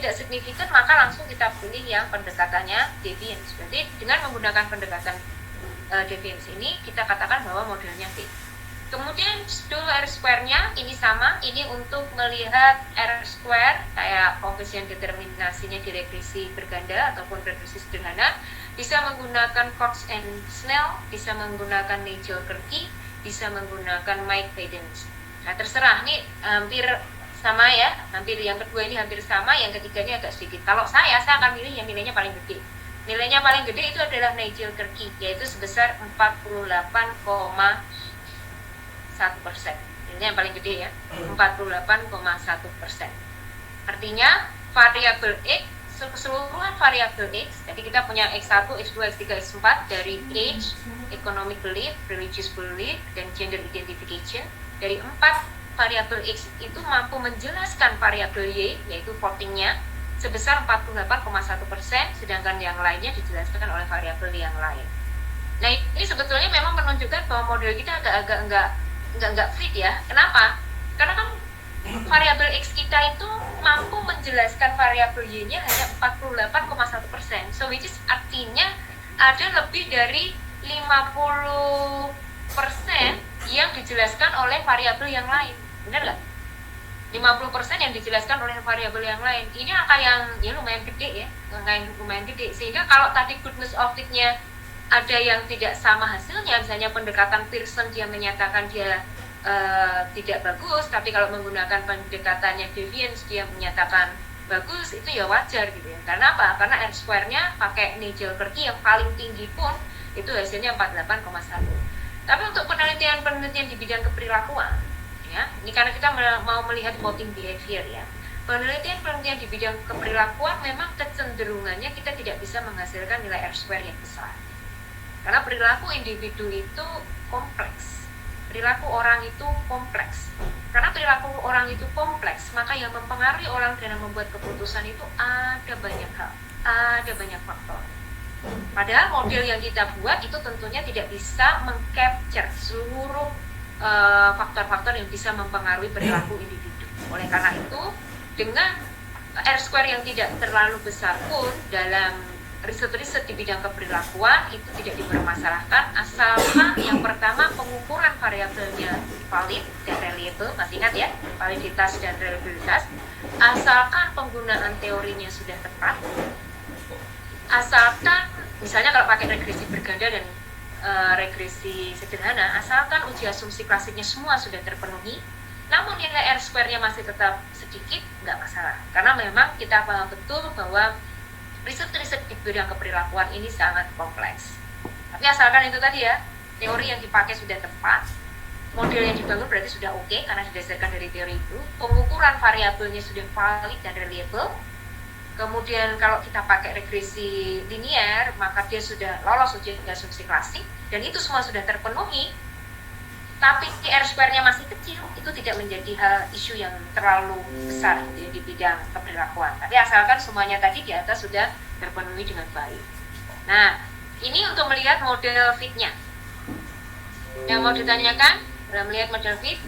tidak signifikan, maka langsung kita pilih yang pendekatannya deviance. Berarti dengan menggunakan pendekatan deviance ini, kita katakan bahwa modelnya fit. Kemudian R square-nya ini sama, ini untuk melihat R square kayak koefisien determinasinya di regresi berganda ataupun regresi sederhana, bisa menggunakan Cox and Snell, bisa menggunakan Nagel-Kirky, bisa menggunakan Mike-Fadens. Nah terserah, ini hampir sama ya, hampir yang kedua ini hampir sama, yang ketiga ini agak sedikit. Kalau saya akan milih yang nilainya paling gede. Nilainya paling gede itu adalah Nagel-Kirky, yaitu sebesar 48,1%. Ini yang paling gede ya, 48,1%. Artinya variabel X, keseluruhan variabel X, jadi kita punya X1, X2, X3, X4 dari age, economic belief, religious belief, dan gender identification. Dari 4 variabel X itu mampu menjelaskan variabel Y, yaitu votingnya, sebesar 48,1%, sedangkan yang lainnya dijelaskan oleh variabel yang lain. Nah ini sebetulnya memang menunjukkan bahwa model kita agak-agak nggak fit ya. Kenapa? Karena kan variabel X kita itu mampu menjelaskan variabel Y-nya hanya 48,1%. So which is artinya ada lebih dari 50% yang dijelaskan oleh variabel yang lain. Benar nggak? 50% yang dijelaskan oleh variabel yang lain. Ini angka yang ya lumayan gede ya, lumayan gede. Sehingga kalau tadi goodness of fit-nya ada yang tidak sama hasilnya, misalnya pendekatan Pearson dia menyatakan dia tidak bagus, tapi kalau menggunakan pendekatannya deviance dia menyatakan bagus, itu ya wajar gitu ya. Karena apa? Karena R square-nya pakai Nagel-Kirky yang paling tinggi pun itu hasilnya 48,1. Tapi untuk penelitian-penelitian di bidang keperilakuan ya, ini karena kita mau melihat voting behavior ya. Penelitian-penelitian di bidang keperilakuan memang kecenderungannya kita tidak bisa menghasilkan nilai R square yang besar. Karena perilaku individu itu kompleks, perilaku orang itu kompleks. Karena perilaku orang itu kompleks, maka yang mempengaruhi orang dalam membuat keputusan itu ada banyak hal, ada banyak faktor. Padahal model yang kita buat itu tentunya tidak bisa meng-capture seluruh faktor-faktor yang bisa mempengaruhi perilaku individu. Oleh karena itu, dengan R square yang tidak terlalu besar pun dalam riset-riset di bidang keperilakuan itu tidak dipermasalahkan, asalkan yang pertama pengukuran variabelnya valid dan reliable, masih ingat ya, validitas dan reliabilitas, asalkan penggunaan teorinya sudah tepat, asalkan misalnya kalau pakai regresi berganda dan regresi sederhana, asalkan uji asumsi klasiknya semua sudah terpenuhi, namun nilai R square-nya masih tetap sedikit, nggak masalah, karena memang kita paham betul bahwa riset-riset di bidang keperilakuan ini sangat kompleks. Tapi asalkan itu tadi ya, teori yang dipakai sudah tepat, model yang dibangun berarti sudah oke karena didasarkan dari teori itu, pengukuran variabelnya sudah valid dan reliable. Kemudian kalau kita pakai regresi linier, maka dia sudah lolos uji asumsi klasik, dan itu semua sudah terpenuhi. Tapi R square-nya masih kecil, itu tidak menjadi isu yang terlalu besar di bidang keperilakuan. Tapi asalkan semuanya tadi di atas sudah terpenuhi dengan baik. Nah, ini untuk melihat model fit-nya. Yang mau ditanyakan dalam melihat model fit?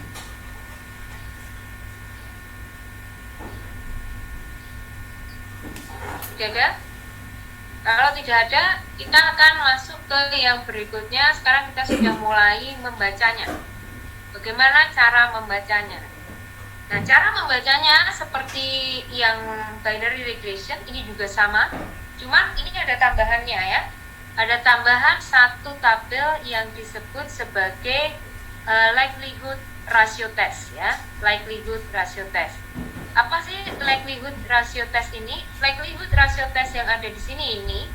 Tidak ada? Kalau tidak ada, kita akan masuk ke yang berikutnya. Sekarang kita sudah mulai membacanya. Bagaimana cara membacanya? Nah, cara membacanya seperti yang binary regression, ini juga sama. Cuman ini ada tambahannya ya. Ada tambahan satu tabel yang disebut sebagai likelihood ratio test ya. Likelihood ratio test. Apa sih likelihood ratio test ini? Likelihood ratio test yang ada di sini ini,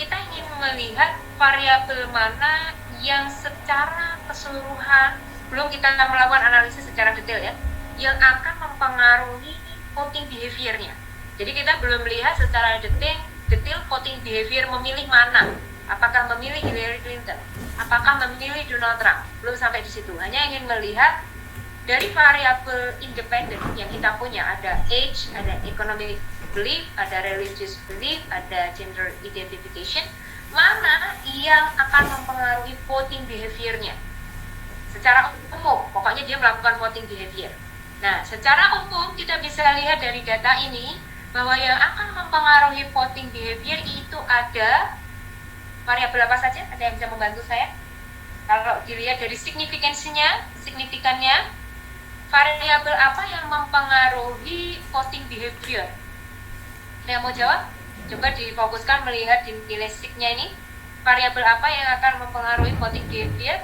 kita ingin melihat variabel mana yang secara keseluruhan, belum kita melakukan analisis secara detail ya, yang akan mempengaruhi voting behavior-nya. Jadi kita belum melihat secara detail voting behavior memilih mana. Apakah memilih Hillary Clinton? Apakah memilih Donald Trump? Belum sampai di situ. Hanya ingin melihat dari variabel independen yang kita punya, ada age, ada economic belief, ada religious belief, ada gender identification, mana yang akan mempengaruhi voting behavior-nya secara umum. Pokoknya dia melakukan voting behavior. Nah, secara umum kita bisa lihat dari data ini bahwa yang akan mempengaruhi voting behavior itu ada variabel apa saja? Ada yang bisa membantu saya? Kalau dilihat dari signifikannya, variabel apa yang mempengaruhi voting behavior? Ada yang mau jawab? Coba difokuskan melihat di nilai sig-nya ini, variabel apa yang akan mempengaruhi voting behavior?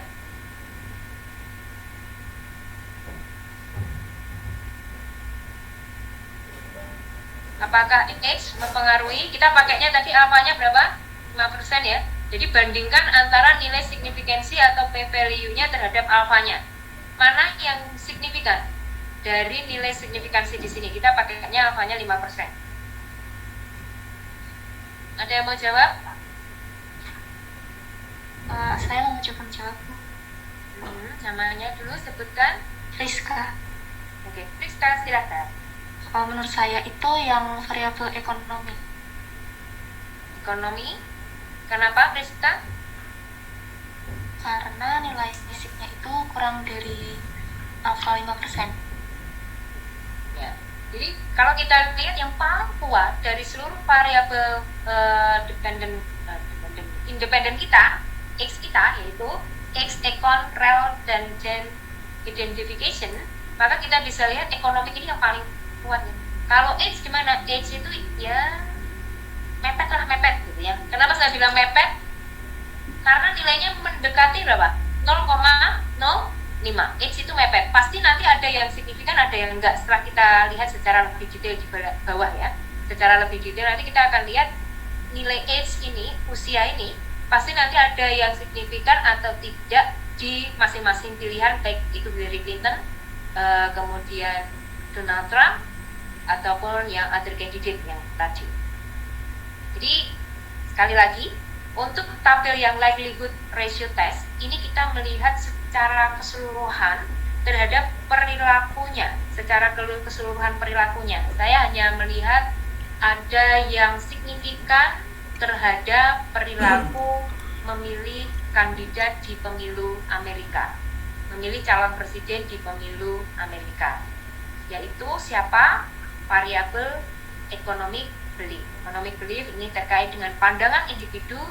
Apakah age mempengaruhi? Kita pakainya tadi alfanya berapa? 5% ya. Jadi bandingkan antara nilai signifikansi atau p-value-nya terhadap alfanya. Mana yang signifikan? Dari nilai signifikansi di sini kita pakainya alfanya 5%. Ada yang mau jawab? Saya mau mencoba menjawab. Namanya dulu sebutkan. Rizka. Oke, Rizka silahkan. Menurut saya itu yang variabel ekonomi. Ekonomi? Kenapa Rizka? Karena nilai fisiknya itu kurang dari alfa 5%. Ya. Jadi kalau kita lihat yang paling kuat dari seluruh variabel independen kita, X kita, yaitu X, econ, rel, dan gen identification, maka kita bisa lihat ekonomi ini yang paling kuat. Kalau X gimana? X itu ya mepet gitu ya. Kenapa saya bilang mepet? Karena nilainya mendekati berapa? 0,05. X itu mepet. Pasti nanti ada yang signifikan, ada yang enggak. Setelah kita lihat secara lebih detail di bawah ya. Secara lebih detail nanti kita akan lihat nilai X ini, usia ini, pasti nanti ada yang signifikan atau tidak di masing-masing pilihan, baik itu Hillary Clinton, kemudian Donald Trump, ataupun yang other candidate yang tadi. Jadi sekali lagi, untuk tabel yang likelihood ratio test ini kita melihat secara keseluruhan terhadap perilakunya, secara keseluruhan perilakunya. Saya hanya melihat ada yang signifikan terhadap perilaku memilih kandidat di pemilu Amerika, memilih calon presiden di pemilu Amerika, yaitu siapa? Variabel economic belief. Economic belief ini terkait dengan pandangan individu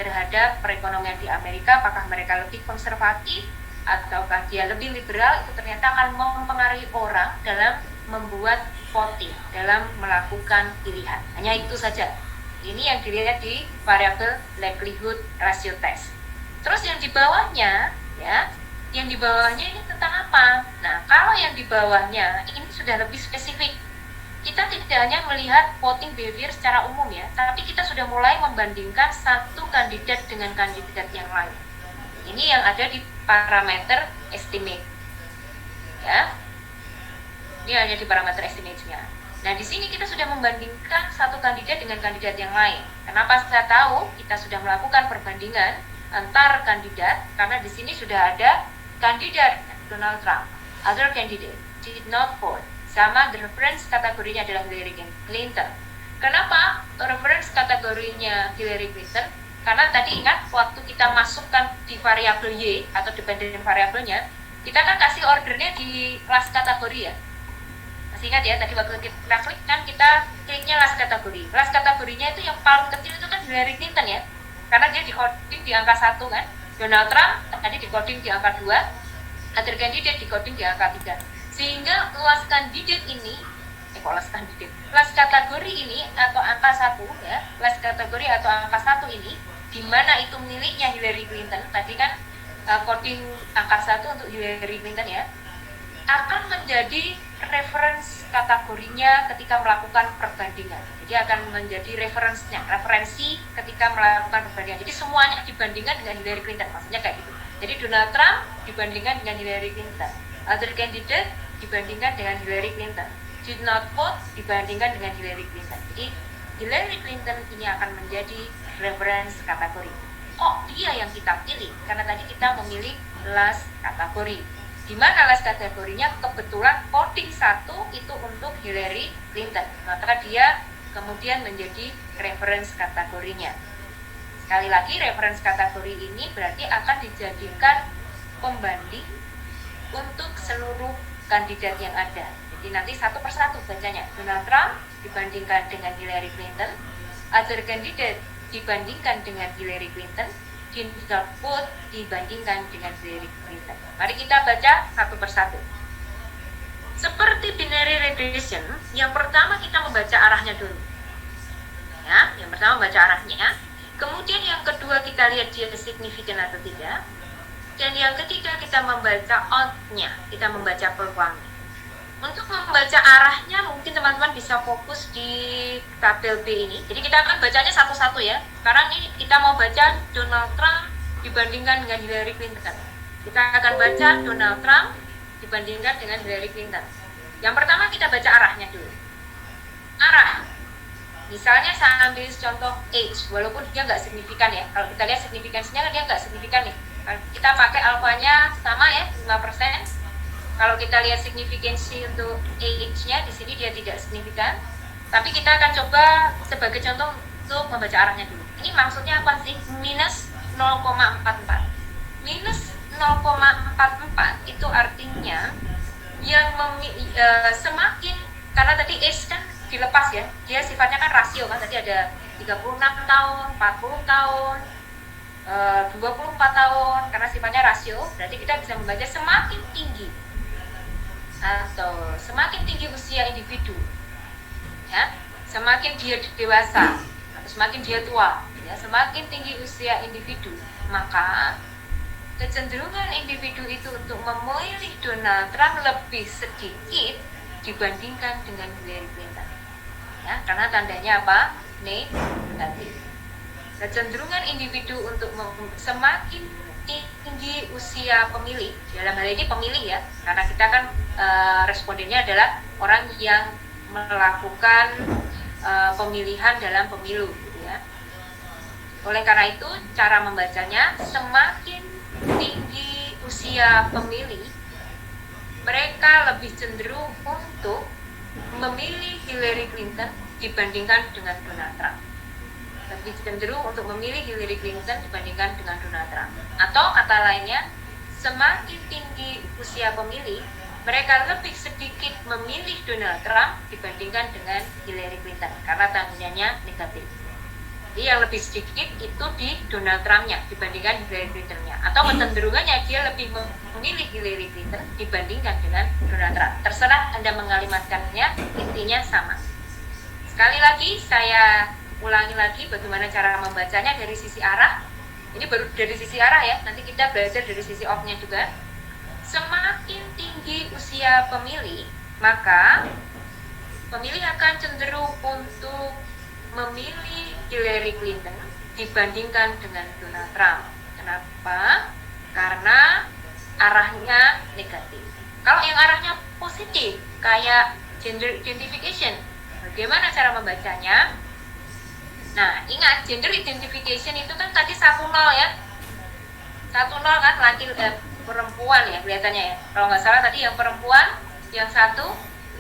terhadap perekonomian di Amerika, apakah mereka lebih konservatif ataukah dia lebih liberal. Itu ternyata akan mempengaruhi orang dalam membuat voting, dalam melakukan pilihan. Hanya itu saja. Ini yang dilihat di variabel likelihood ratio test. Terus yang di bawahnya, ya, yang di bawahnya ini tentang apa? Nah, kalau yang di bawahnya ini sudah lebih spesifik. Kita tidak hanya melihat voting behavior secara umum ya, tapi kita sudah mulai membandingkan satu kandidat dengan kandidat yang lain. Ini yang ada di parameter estimate. Ya. Ini hanya di parameter estimate-nya. Nah, di sini kita sudah membandingkan satu kandidat dengan kandidat yang lain. Kenapa saya tahu kita sudah melakukan perbandingan antar kandidat? Karena di sini sudah ada kandidat Donald Trump, other candidate did not vote, sama the reference kategorinya adalah Hillary Clinton. Kenapa reference kategorinya Hillary Clinton? Karena tadi ingat waktu kita masukkan di variabel Y atau dependent variabelnya, kita kan kasih ordernya di last kategori ya. Masih ingat ya, tadi waktu kita klik kan kita kliknya last kategori. Last kategorinya itu yang paling kecil itu kan Hillary Clinton ya. Karena dia di-coding di angka 1 kan. Donald Trump tadi di-coding di angka 2, other candidate di-coding di angka 3. Sehingga last kategori ini atau angka 1 ya, last kategori atau angka 1 ini, di mana itu miliknya Hillary Clinton, tadi kan coding angka 1 untuk Hillary Clinton ya, akan menjadi reference kategorinya ketika melakukan perbandingan. Jadi akan menjadi referensi ketika melakukan perbandingan. Jadi semuanya dibandingkan dengan Hillary Clinton, maksudnya kayak gitu. Jadi Donald Trump dibandingkan dengan Hillary Clinton, other candidate dibandingkan dengan Hillary Clinton, did not vote dibandingkan dengan Hillary Clinton. Jadi Hillary Clinton ini akan menjadi reference kategori. Kok dia yang kita pilih? Karena tadi kita memilih last kategori. Di mana last kategorinya kebetulan voting 1 itu untuk Hillary Clinton. Maka dia kemudian menjadi reference kategorinya. Sekali lagi, reference kategori ini berarti akan dijadikan pembanding untuk seluruh kandidat yang ada. Jadi nanti satu persatu bacanya. Donald Trump dibandingkan dengan Hillary Clinton, other candidate dibandingkan dengan Hillary Clinton, digital vote dibandingkan dengan Hillary Clinton. Mari kita baca satu persatu. Seperti binary regression, yang pertama kita membaca arahnya dulu. Ya, yang pertama membaca arahnya. Kemudian yang kedua kita lihat dia signifikan atau tidak. Dan yang ketiga kita membaca outnya, kita membaca peluangnya. Untuk membaca arahnya mungkin teman-teman bisa fokus di tabel B ini. Jadi kita akan bacanya satu-satu ya. Sekarang ini kita mau baca Donald Trump dibandingkan dengan Hillary Clinton. Kita akan baca Donald Trump dibandingkan dengan Hillary Clinton. Yang pertama kita baca arahnya dulu. Arah. Misalnya saya ambil contoh age, walaupun dia nggak signifikan ya. Kalau kita lihat signifikansinya kan dia nggak signifikan nih. Kita pakai alfanya sama ya, 5%. Kalau kita lihat signifikansi untuk age-nya, di sini dia tidak signifikan. Tapi kita akan coba sebagai contoh untuk membaca arahnya dulu. Ini maksudnya apa sih? Minus 0,44. Minus 0,44 itu artinya yang semakin, karena tadi age kan dilepas ya, dia sifatnya kan rasio kan, tadi ada 36 tahun, 40 tahun, 24 tahun, karena sifatnya rasio, berarti kita bisa membaca semakin tinggi atau semakin tinggi usia individu, ya, semakin dia dewasa atau semakin dia tua, ya, semakin tinggi usia individu, maka kecenderungan individu itu untuk memilih Donald Trump lebih sedikit dibandingkan dengan Hillary Clinton, ya, karena tandanya apa? Negatif. Kecenderungan individu untuk semakin tinggi usia pemilih, dalam hal ini pemilih ya, karena kita kan respondennya adalah orang yang melakukan pemilihan dalam pemilu, gitu ya. Oleh karena itu cara membacanya, semakin tinggi usia pemilih, mereka lebih cenderung untuk memilih Hillary Clinton dibandingkan dengan Donald Trump. Lebih cenderung untuk memilih Hillary Clinton dibandingkan dengan Donald Trump. Atau kata lainnya, semakin tinggi usia pemilih, mereka lebih sedikit memilih Donald Trump dibandingkan dengan Hillary Clinton karena tandanya negatif. Jadi yang lebih sedikit itu di Donald Trump-nya dibandingkan Hillary Clinton-nya. Atau kecenderungannya dia lebih memilih Hillary Clinton dibandingkan dengan Donald Trump. Terserah Anda mengalimatkannya, intinya sama. Sekali lagi saya ulangi lagi bagaimana cara membacanya dari sisi arah. Ini baru dari sisi arah ya, nanti kita belajar dari sisi off-nya juga. Semakin tinggi usia pemilih, maka pemilih akan cenderung untuk memilih Hillary Clinton dibandingkan dengan Donald Trump. Kenapa? Karena arahnya negatif. Kalau yang arahnya positif, kayak gender identification, bagaimana cara membacanya? Nah, ingat gender identification itu kan tadi 1-0 ya. 1-0 kan perempuan ya kelihatannya ya. Kalau nggak salah tadi yang perempuan, yang 1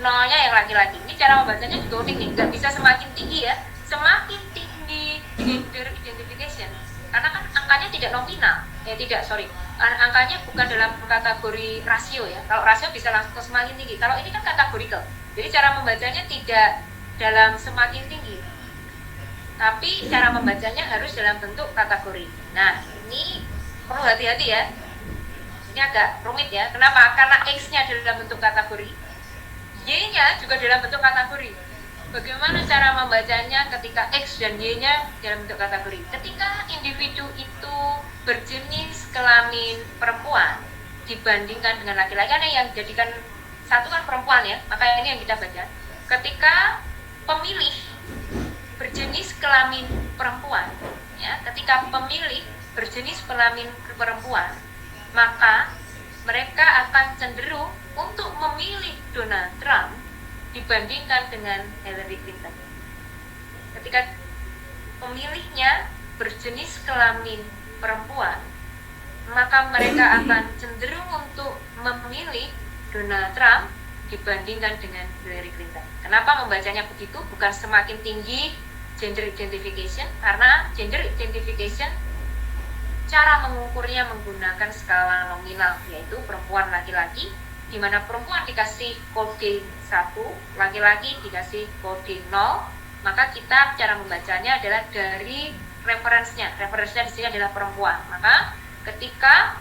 0-nya yang laki-laki. Ini cara membacanya juga unik nih, nggak bisa semakin tinggi ya. Semakin tinggi gender identification. Karena kan angkanya tidak nominal. Angkanya bukan dalam kategori rasio ya. Kalau rasio bisa langsung semakin tinggi. Kalau ini kan kategorikal. Jadi cara membacanya tidak dalam semakin tinggi, tapi cara membacanya harus dalam bentuk kategori. Nah, ini perlu hati-hati ya. Ini agak rumit ya. Kenapa? Karena X-nya dalam bentuk kategori, Y-nya juga dalam bentuk kategori. Bagaimana cara membacanya ketika X dan Y-nya dalam bentuk kategori? Ketika individu itu berjenis kelamin perempuan dibandingkan dengan laki-laki, karena yang jadikan satu kan perempuan ya, maka ini yang kita baca. Ketika pemilih berjenis kelamin perempuan, ya, ketika pemilih berjenis kelamin perempuan, maka mereka akan cenderung untuk memilih Donald Trump dibandingkan dengan Hillary Clinton. Ketika pemilihnya berjenis kelamin perempuan, maka mereka akan cenderung untuk memilih Donald Trump dibandingkan dengan Hillary Clinton. Kenapa membacanya begitu? Bukan semakin tinggi gender identification, karena gender identification cara mengukurnya menggunakan skala nominal, yaitu perempuan laki-laki, di mana perempuan dikasih kode 1, laki-laki dikasih kode 0, maka kita cara membacanya adalah dari referensinya di sini adalah perempuan. Maka ketika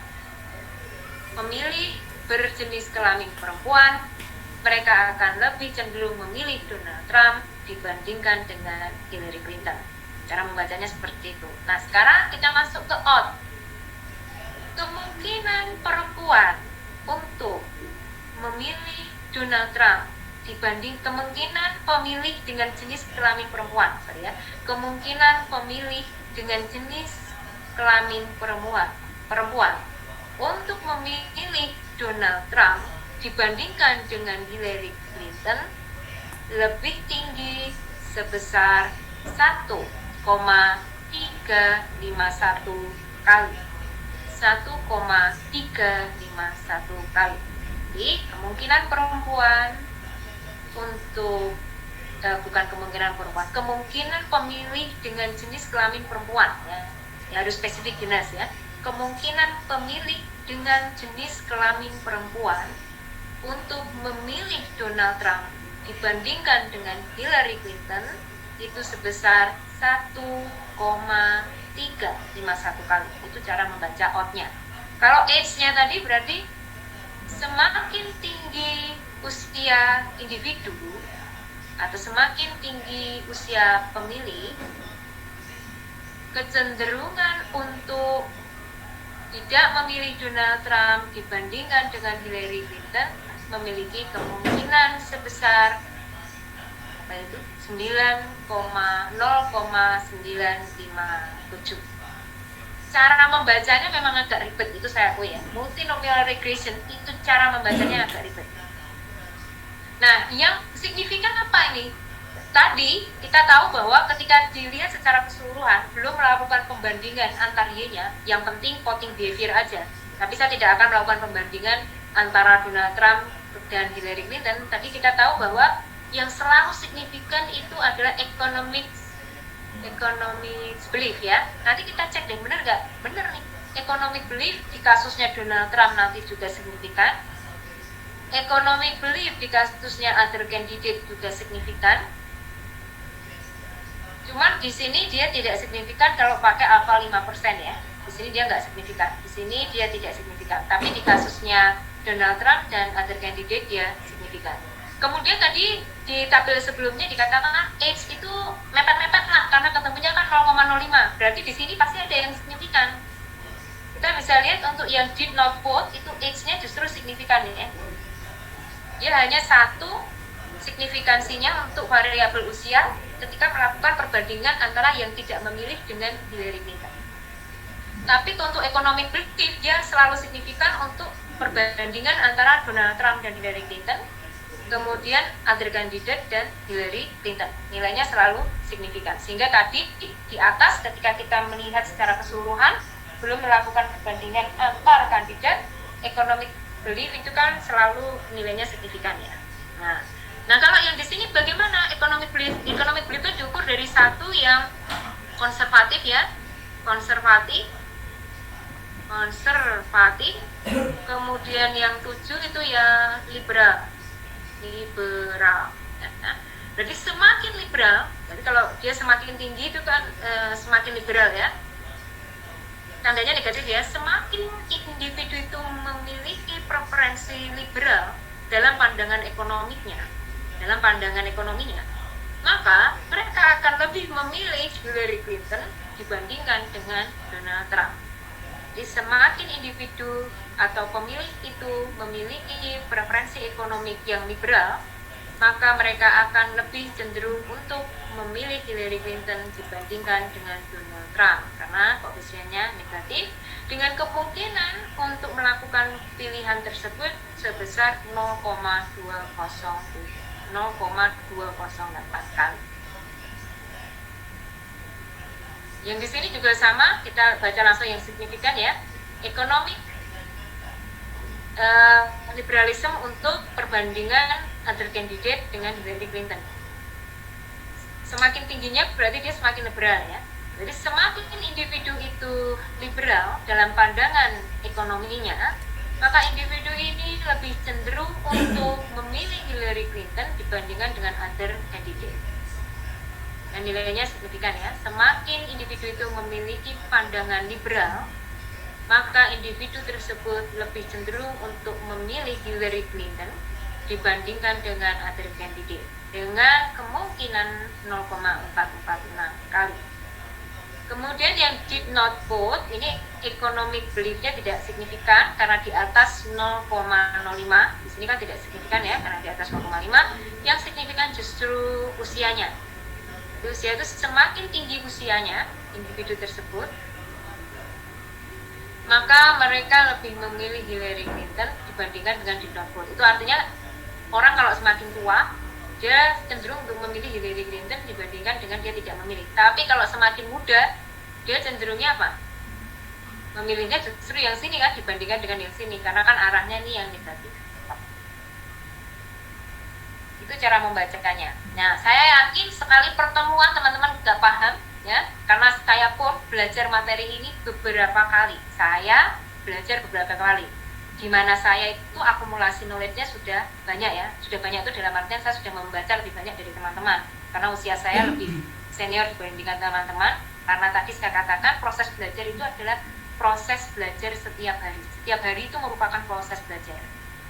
memilih berjenis kelamin perempuan, mereka akan lebih cenderung memilih Donald Trump dibandingkan dengan Hillary Clinton. Cara membacanya seperti itu. Nah, sekarang kita masuk ke odd. Kemungkinan perempuan untuk memilih Donald Trump dibanding kemungkinan pemilih dengan jenis kelamin perempuan, kemungkinan pemilih dengan jenis kelamin perempuan untuk memilih Donald Trump dibandingkan dengan Hillary Clinton lebih tinggi sebesar 1,351 kali. 1,351 kali. Jadi kemungkinan perempuan untuk kemungkinan pemilih dengan jenis kelamin perempuan, ya harus spesifik jelas ya. Kemungkinan pemilih dengan jenis kelamin perempuan untuk memilih Donald Trump dibandingkan dengan Hillary Clinton itu sebesar 1,351 kali. Itu cara membaca odd-nya. Kalau age-nya tadi berarti semakin tinggi usia individu atau semakin tinggi usia pemilih, kecenderungan untuk tidak memilih Donald Trump dibandingkan dengan Hillary Clinton memiliki kemungkinan sebesar 9,0957. Cara membacanya memang agak ribet, itu saya akui ya. Multinomial regression itu cara membacanya agak ribet. Nah, yang signifikan apa ini? Tadi kita tahu bahwa ketika dilihat secara keseluruhan belum melakukan pembandingan antar Y-nya, yang penting voting behavior aja. Tapi saya tidak akan melakukan pembandingan antara Donald Trump dan Hillary Clinton. Tadi kita tahu bahwa yang selalu signifikan itu adalah economic belief ya. Nanti kita cek deh, benar nggak? Benar nih. Economic belief di kasusnya Donald Trump nanti juga signifikan. Economic belief di kasusnya other candidate juga signifikan. Cuman di sini dia tidak signifikan kalau pakai alpha 5% ya. Di sini dia nggak signifikan. Di sini dia tidak signifikan. Tapi di kasusnya Donald Trump dan other candidate dia signifikan. Kemudian tadi di tabel sebelumnya dikatakan age itu mepet-mepet lah karena ketemunya kan 0,05. Berarti di sini pasti ada yang signifikan. Kita bisa lihat untuk yang did not vote itu age-nya justru signifikan ya. Dia hanya satu signifikansinya untuk variabel usia ketika melakukan perbandingan antara yang tidak memilih dengan Hillary Clinton. Tapi untuk economic belief dia selalu signifikan untuk perbandingan antara Donald Trump dan Hillary Clinton, kemudian other candidate dan Hillary Clinton. Nilainya selalu signifikan. Sehingga tadi di atas ketika kita melihat secara keseluruhan belum melakukan perbandingan antar kandidat, economic belief itu kan selalu nilainya signifikan ya. Nah kalau yang di sini bagaimana economic belief? Economic belief itu diukur dari satu yang konservatif ya, konservatif, kemudian yang 7 itu ya liberal. Jadi semakin liberal, jadi kalau dia semakin tinggi itu kan semakin liberal ya. Tandanya negatif ya, semakin individu itu memiliki preferensi liberal dalam pandangan ekonominya, maka mereka akan lebih memilih Hillary Clinton dibandingkan dengan Donald Trump. Jadi semakin individu atau pemilih itu memiliki preferensi ekonomi yang liberal, maka mereka akan lebih cenderung untuk memilih Hillary Clinton dibandingkan dengan Donald Trump karena koefisiennya negatif dengan kemungkinan untuk melakukan pilihan tersebut sebesar 0,208 kali. Yang di sini juga sama, kita baca langsung yang signifikan ya. Economic liberalism untuk perbandingan other candidate dengan Hillary Clinton. Semakin tingginya berarti dia semakin liberal ya. Jadi semakin individu itu liberal dalam pandangan ekonominya, maka individu ini lebih cenderung untuk memilih Hillary Clinton dibandingkan dengan other candidate. Dan nilainya signifikan ya, semakin individu itu memiliki pandangan liberal, maka individu tersebut lebih cenderung untuk memilih Hillary Clinton dibandingkan dengan other candidate dengan kemungkinan 0,446 kali. Kemudian yang did not vote, ini economic belief-nya tidak signifikan karena di atas 0,05. Di sini kan tidak signifikan ya, karena di atas 0,5. Yang signifikan justru usianya. Usia itu semakin tinggi usianya individu tersebut, maka mereka lebih memilih Hillary Clinton dibandingkan dengan did not vote. Itu artinya orang kalau semakin tua, dia cenderung untuk memilih Hillary Clinton dibandingkan dengan dia tidak memilih. Tapi kalau semakin muda, dia cenderungnya apa? Memilihnya justru yang sini kan dibandingkan dengan yang sini, karena kan arahnya nih yang negatif. Itu cara membacakannya. Nah, saya yakin sekali pertemuan teman-teman nggak paham ya, karena saya pun belajar materi ini beberapa kali. Saya belajar beberapa kali. Di mana saya itu akumulasi knowledge-nya sudah banyak ya. Sudah banyak itu dalam artian saya sudah membaca lebih banyak dari teman-teman. Karena usia saya lebih senior dibandingkan teman-teman. Karena tadi saya katakan proses belajar itu adalah proses belajar setiap hari. Setiap hari itu merupakan proses belajar.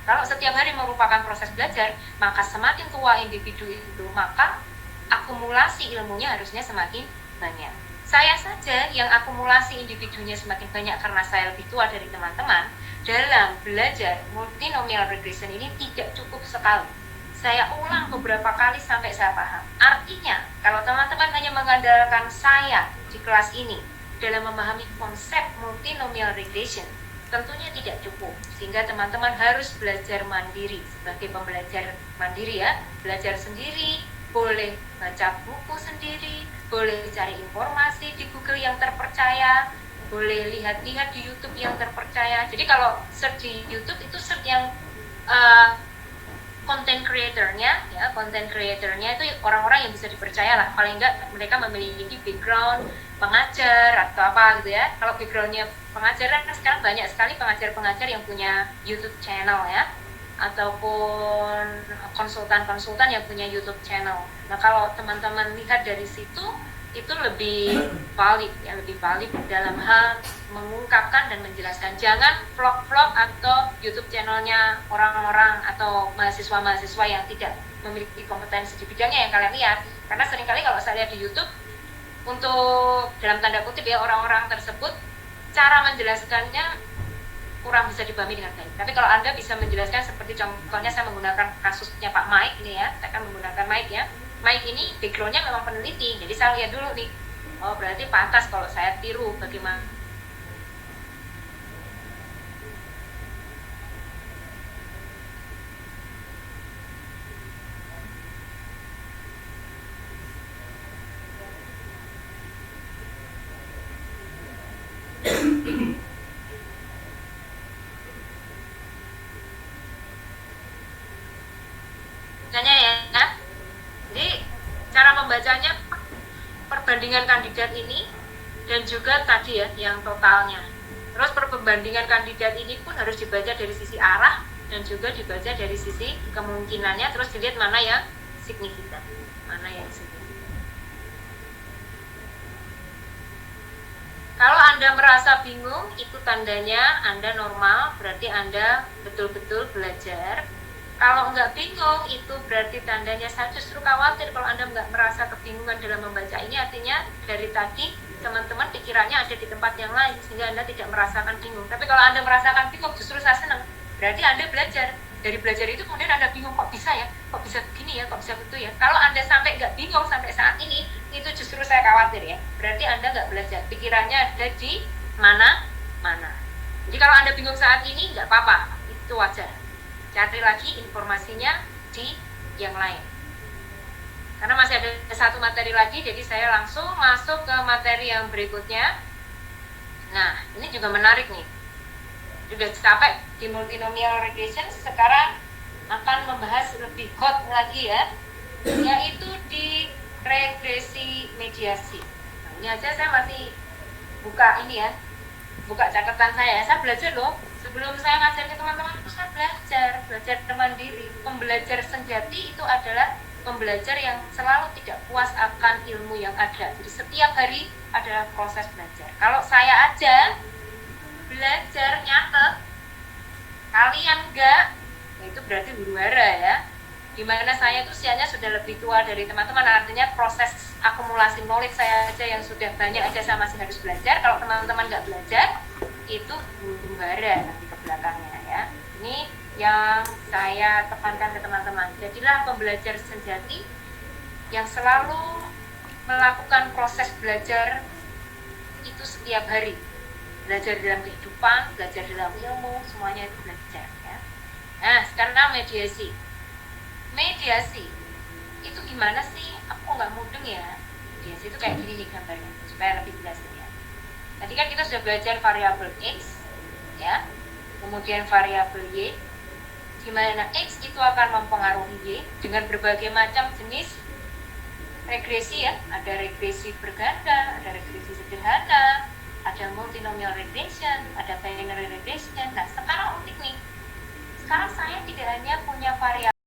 Kalau setiap hari merupakan proses belajar, maka semakin tua individu itu, maka akumulasi ilmunya harusnya semakin banyak. Saya saja yang akumulasi individunya semakin banyak karena saya lebih tua dari teman-teman, dalam belajar multinomial regression ini tidak cukup sekali. Saya ulang beberapa kali sampai saya paham. Artinya, kalau teman-teman hanya mengandalkan saya di kelas ini dalam memahami konsep multinomial regression, tentunya tidak cukup, sehingga teman-teman harus belajar mandiri sebagai pembelajar mandiri ya, belajar sendiri, boleh baca buku sendiri, boleh cari informasi di Google yang terpercaya, boleh lihat-lihat di YouTube yang terpercaya. Jadi kalau search di YouTube itu search yang content creator-nya ya, content creator-nya itu orang-orang yang bisa dipercaya lah, paling enggak mereka memiliki background pengajar atau apa gitu ya. Kalau background-nya pengajar kan sekarang banyak sekali pengajar-pengajar yang punya YouTube channel ya, ataupun konsultan-konsultan yang punya YouTube channel. Nah, kalau teman-teman lihat dari situ, itu lebih valid ya, lebih valid dalam hal mengungkapkan dan menjelaskan. Jangan vlog-vlog atau YouTube channelnya orang-orang atau mahasiswa-mahasiswa yang tidak memiliki kompetensi di bidangnya yang kalian lihat. Karena seringkali kalau saya lihat di YouTube, untuk dalam tanda kutip ya, orang-orang tersebut cara menjelaskannya kurang bisa dipahami dengan baik. Tapi kalau Anda bisa menjelaskan seperti contohnya saya menggunakan kasusnya Pak Mike ini ya, saya akan menggunakan Mike ya. Mike ini backgroundnya memang peneliti, jadi saya lihat dulu nih, oh berarti pantas kalau saya tiru bagaimana. Ya. Jadi cara membacanya perbandingan kandidat ini dan juga tadi ya yang totalnya. Terus perbandingan kandidat ini pun harus dibaca dari sisi arah dan juga dibaca dari sisi kemungkinannya, terus dilihat mana yang signifikan, mana yang signifikan. Kalau Anda merasa bingung, itu tandanya Anda normal, berarti Anda betul-betul belajar. Kalau nggak bingung, itu berarti tandanya saya justru khawatir kalau Anda nggak merasa kebingungan dalam membaca ini, artinya dari tadi teman-teman pikirannya ada di tempat yang lain sehingga Anda tidak merasakan bingung. Tapi kalau Anda merasakan bingung, justru saya senang, berarti Anda belajar. Dari belajar itu kemudian Anda bingung, kok bisa ya, kok bisa begini ya, kok bisa begitu ya. Kalau Anda sampai nggak bingung sampai saat ini, itu justru saya khawatir ya, berarti Anda nggak belajar, pikirannya ada di mana-mana. Jadi kalau Anda bingung saat ini, nggak apa-apa, itu wajar. Cari lagi informasinya di yang lain. Karena masih ada satu materi lagi, jadi saya langsung masuk ke materi yang berikutnya. Nah, ini juga menarik nih. Sudah sampai di multinomial regression, sekarang akan membahas lebih hot lagi ya, yaitu di regresi mediasi. Nah, ini aja saya masih buka ini ya, buka catatan saya belajar loh. Sebelum saya ngajar ke teman-teman itu saya belajar mandiri. Pembelajar sejati itu adalah pembelajar yang selalu tidak puas akan ilmu yang ada. Jadi setiap hari adalah proses belajar. Kalau saya aja belajar nyatet, kalian enggak, ya itu berarti huru hara ya. Dimana saya itu usianya sudah lebih tua dari teman-teman, artinya proses akumulasi knowledge saya aja yang sudah banyak aja saya masih harus belajar. Kalau teman-teman nggak belajar, itu huru hara nanti ke belakangnya ya. Ini yang saya tekankan ke teman-teman. Jadilah pembelajar sejati yang selalu melakukan proses belajar itu setiap hari. Belajar dalam kehidupan, belajar dalam ilmu, semuanya itu belajar ya. Nah, sekarang mediasi. Mediasi itu gimana sih? Aku nggak mudeng ya. Mediasi itu kayak gini nih gambarnya supaya lebih jelas ya. Tadi kan kita sudah belajar variabel X ya, kemudian variabel Y, di mana X itu akan mempengaruhi Y dengan berbagai macam jenis regresi ya. Ada regresi berganda, ada regresi sederhana, ada multinomial regression, ada binary regression. Nah, sekarang unik nih,